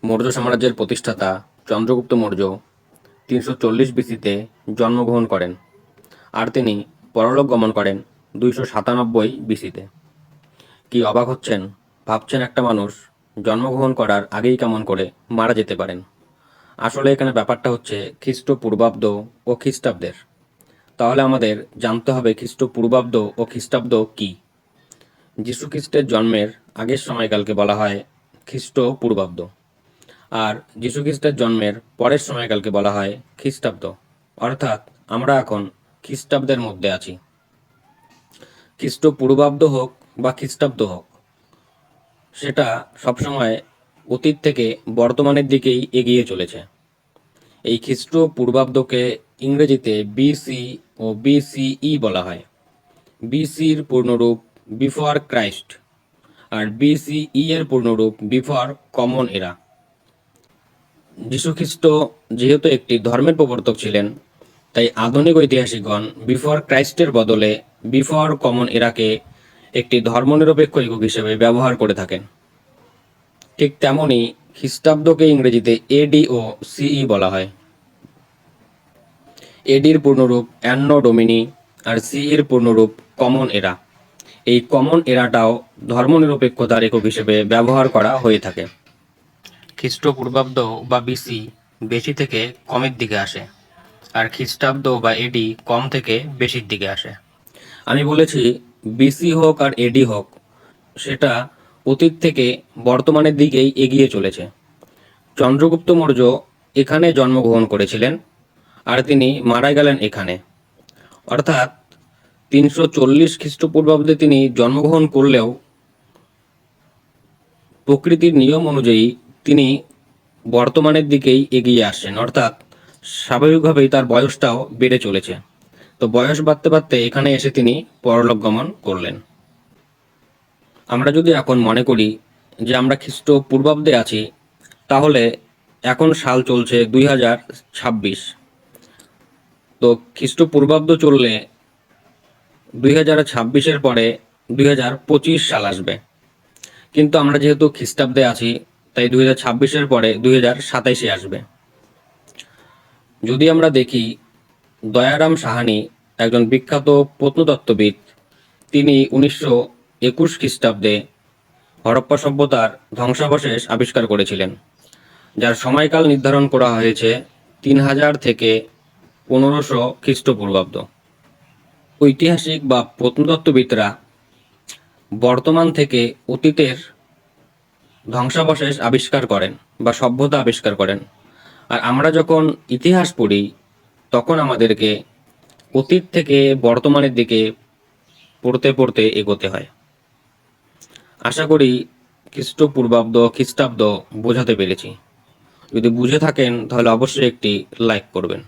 মৌর্য সাম্রাজ্যের প্রতিষ্ঠাতা চন্দ্রগুপ্ত মৌর্য 340 বিসিতে জন্মগ্রহণ করেন আর তিনি পরলোক গমন করেন 297 বিসিতে। কি অবাক হচ্ছেন? ভাবছেন একটা মানুষ জন্মগ্রহণ করার আগেই কেমন করে মারা যেতে পারেন? আসলে এখানে ব্যাপারটা হচ্ছে খ্রিস্টপূর্বাব্দ ও খ্রিস্টাব্দের। তাহলে আমাদের জানতে হবে খ্রিস্টপূর্বাব্দ ও খ্রিস্টাব্দ কী। যীশুখ্রিস্টের জন্মের আগের সময়কালকে বলা হয় খ্রিস্টপূর্বাব্দ, আর যীশুখ্রিস্টের জন্মের পরের সময়কালকে বলা হয় খ্রিস্টাব্দ। অর্থাৎ আমরা এখন খ্রিস্টাব্দের মধ্যে আছি। খ্রিস্টপূর্বাব্দ হোক বা খ্রিস্টাব্দ হোক, সেটা সবসময় অতীত থেকে বর্তমানের দিকেই এগিয়ে চলেছে। এই খ্রিস্টপূর্বাব্দকে ইংরেজিতে বিসি ও বিসিই বলা হয়। বিসির পূর্ণরূপ বিফোর ক্রাইস্ট, আর বিসিই এর পূর্ণরূপ বিফোর কমন এরা। যীশুখ্রিস্ট যেহেতু একটি ধর্মের প্রবর্তক ছিলেন, তাই আধুনিক ঐতিহাসিকগণ বিফোর ক্রাইস্টের বদলে বিফোর কমন এরাকে একটি ধর্মনিরপেক্ষ একক হিসেবে ব্যবহার করে থাকেন। ঠিক তেমনই খ্রিস্টাব্দকে ইংরেজিতে এডি ও সিই বলা হয়। এডির পূর্ণরূপ অ্যান্নো ডোমিনি আর সিইর পূর্ণরূপ কমন এরা। এই কমন এরাটাও ধর্মনিরপেক্ষতার একক হিসেবে ব্যবহার করা হয়ে থাকে। খ্রিস্টপূর্বাব্দ বা বিসি বেশি থেকে কমের দিকে আসে, আর খ্রিস্টাব্দ বা এডি কম থেকে বেশির দিকে আসে। আমি বলেছি বিসি হোক আর এডি হোক, সেটা অতীত থেকে বর্তমানের দিকেই এগিয়ে চলেছে। চন্দ্রগুপ্ত মৌর্য এখানে জন্মগ্রহণ করেছিলেন আর তিনি মারা গেলেন এখানে। অর্থাৎ 340 খ্রিস্টপূর্বাব্দে তিনি জন্মগ্রহণ করলেও প্রকৃতির নিয়ম অনুযায়ী তিনি বর্তমানের দিকেই এগিয়ে আসছেন। অর্থাৎ স্বাভাবিকভাবেই তার বয়সটাও বেড়ে চলেছে। তো বয়স বাড়তে বাড়তে এখানে এসে তিনি পরলোক গমন করলেন। আমরা যদি এখন মনে করি যে আমরা খ্রিস্টপূর্বাব্দে আছি, তাহলে এখন সাল চলছে 2026। তো খ্রিস্টপূর্বাব্দ চললে 2026-এর পরে 2025 সাল আসবে। কিন্তু আমরা যেহেতু খ্রিস্টাব্দে আছি, তাই 2026-এর পরে 2027-এ আসবে। যদি আমরা দেখি, দয়ারাম সাহানি একজন বিখ্যাত প্রত্নতত্ত্ববিদ। তিনি 1921 খ্রিস্টাব্দে হরপ্পা সভ্যতার ধ্বংসাবশেষ আবিষ্কার করেছিলেন, যার সময়কাল নির্ধারণ করা হয়েছে 3000 থেকে 1500 খ্রিস্টপূর্বাব্দ। ঐতিহাসিক বা প্রত্নতত্ত্ববিদরা বর্তমান থেকে অতীতের ধ্বংসাবশেষ আবিষ্কার করেন বা সভ্যতা আবিষ্কার করেন। আর আমরা যখন ইতিহাস পড়ি, তখন আমাদেরকে অতীত থেকে বর্তমানের দিকে পড়তে পড়তে এগোতে হয়। আশা করি খ্রিস্টপূর্বাব্দ খ্রিস্টাব্দ বোঝাতে পেরেছি। যদি বুঝে থাকেন তাহলে অবশ্যই একটি লাইক করবেন।